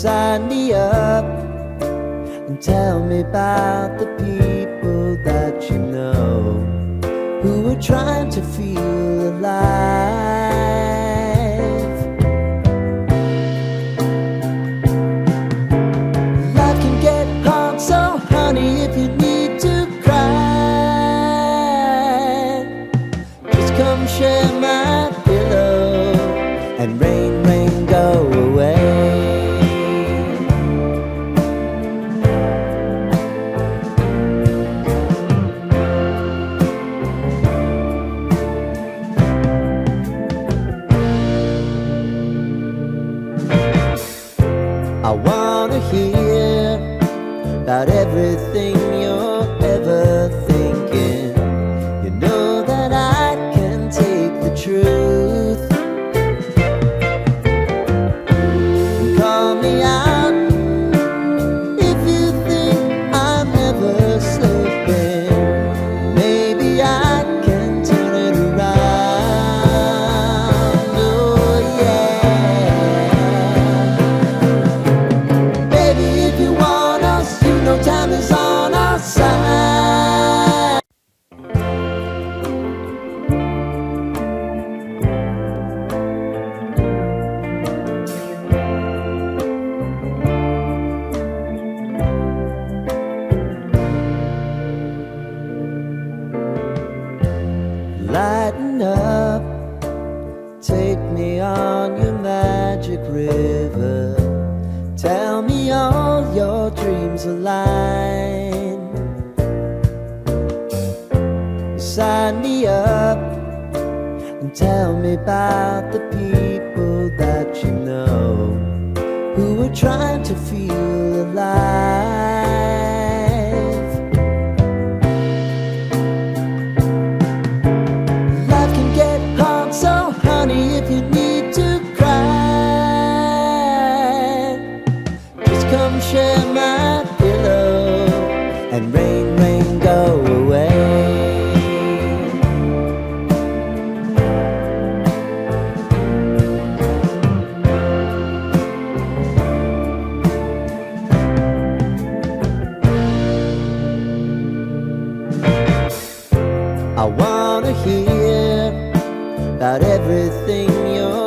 Sign me up and tell me about the people that you know who are trying to feel alive. Life can get hard, so honey, if you need to cry, just come share my pillow and rain, rain, go away. I wanna hear about everything you're ever thinking. You know that I can take the truth. Call me out if you think I'm ever slipping. Maybe I can turn it around. Oh yeah. Baby, if you want us, you know time is on our side. Lighten up, take me on your magic river. Tell me all your dreams align. Sign me up and tell me about the people that you know who are trying to feel alive. Life can get hard, so honey, if you need to cry, just come share my pillow and rain, rain, go away. I wanna hear about everything you're